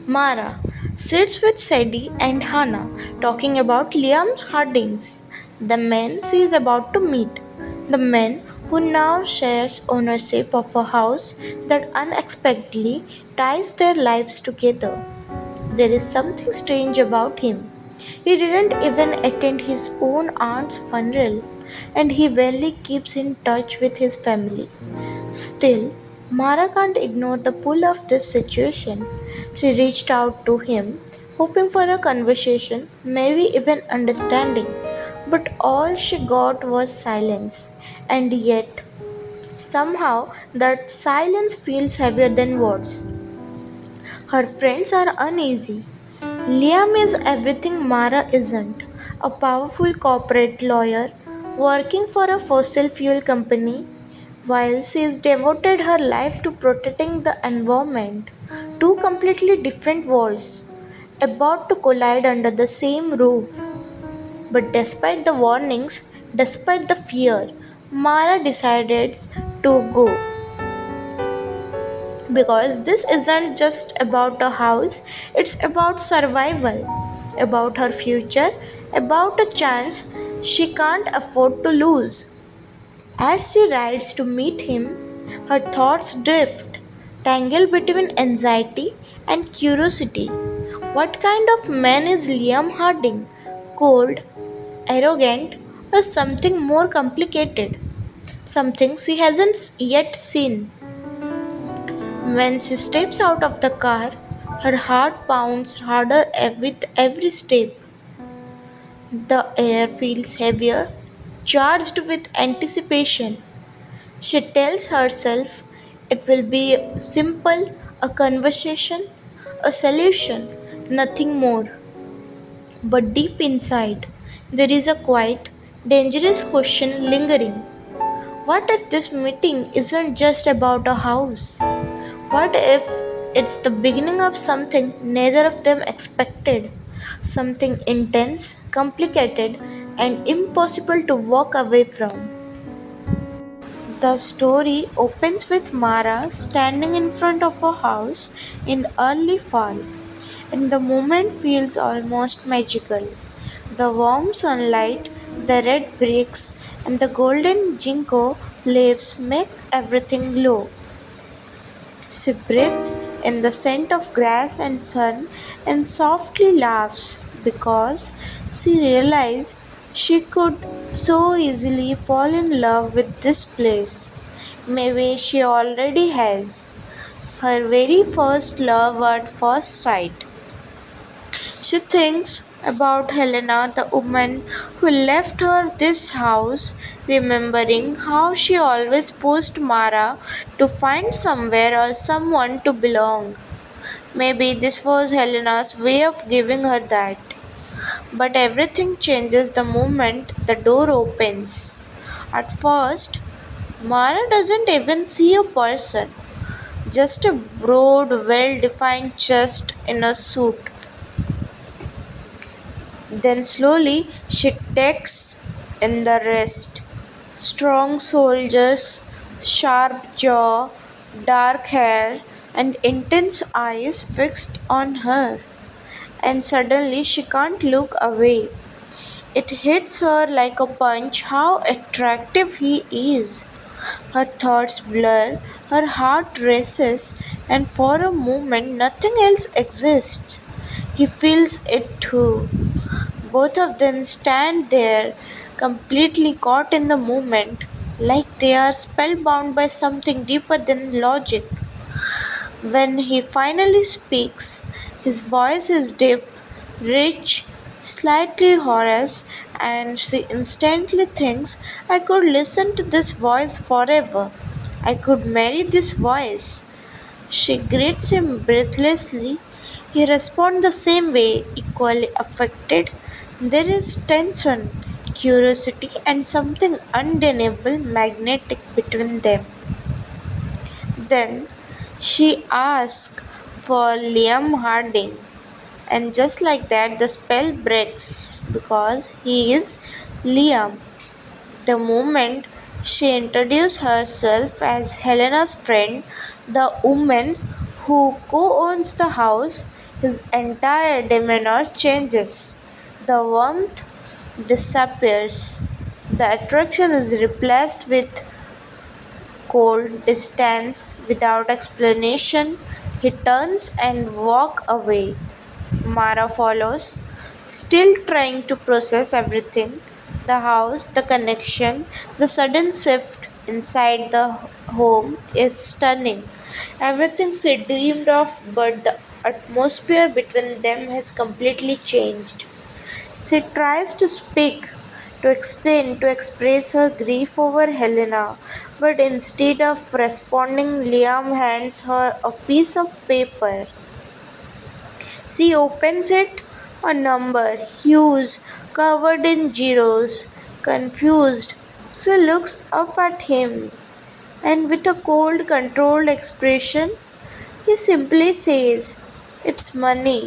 Mara sits with Sadie and Hannah talking about Liam Hardings, the man she is about to meet, the man who now shares ownership of a house that unexpectedly ties their lives together. There is something strange about him. He didn't even attend his own aunt's funeral, and he barely keeps in touch with his family. Still, Mara can't ignore the pull of this situation. She reached out to him, hoping for a conversation, maybe even understanding. But all she got was silence, and yet, somehow, that silence feels heavier than words. Her friends are uneasy. Liam is everything Mara isn't, a powerful corporate lawyer working for a fossil fuel company while she has devoted her life to protecting the environment. Two completely different worlds about to collide under the same roof. But despite the warnings, despite the fear, Mara decides to go because this isn't just about a house, it's about survival, about her future, about a chance she can't afford to lose. As she rides to meet him, her thoughts drift, tangled between anxiety and curiosity. What kind of man is Liam Harding? Cold, arrogant, or something more complicated? Something she hasn't yet seen. When she steps out of the car, her heart pounds harder with every step. The air feels heavier, charged with anticipation. She tells herself it will be simple, a conversation, a solution, nothing more. But deep inside, there is a quiet, dangerous question lingering. What if this meeting isn't just about a house? What if it's the beginning of something neither of them expected? Something intense, complicated, and impossible to walk away from. The story opens with Mara standing in front of a house in early fall, and the moment feels almost magical. The warm sunlight, the red bricks, and the golden ginkgo leaves make everything glow. She breathes in the scent of grass and sun and softly laughs because she realizes she could so easily fall in love with this place. Maybe she already has. Her very first love at first sight. She thinks about Helena, the woman who left her this house, remembering how she always pushed Mara to find somewhere or someone to belong. Maybe this was Helena's way of giving her that. But everything changes the moment the door opens. At first, Mara doesn't even see a person, just a broad, well defined chest in a suit. Then slowly she takes in the rest. Strong shoulders, sharp jaw, dark hair, and intense eyes fixed on her. And suddenly she can't look away. It hits her like a punch how attractive he is. Her thoughts blur, her heart races, and for a moment nothing else exists. He feels it too. Both of them stand there, completely caught in the moment, like they are spellbound by something deeper than logic. When he finally speaks, his voice is deep, rich, slightly hoarse, and she instantly thinks, I could listen to this voice forever. I could marry this voice. She greets him breathlessly. He responds the same way, equally affected. There is tension, curiosity, and something undeniable magnetic between them. Then she asks for Liam Harding, and just like that, the spell breaks because he is Liam. The moment she introduced herself as Helena's friend, the woman who co owns the house, His entire demeanor changes. The warmth disappears. The attraction is replaced with cold distance without explanation. He turns and walks away. Mara follows, still trying to process everything: the house, the connection, the sudden shift inside the home is stunning. Everything she dreamed of, but the atmosphere between them has completely changed. She tries to speak, to explain, to express her grief over Helena, but instead of responding, Liam hands her a piece of paper. She opens it, a number, huge, covered in zeros. Confused, she looks up at him, and with a cold, controlled expression, he simply says, "It's money."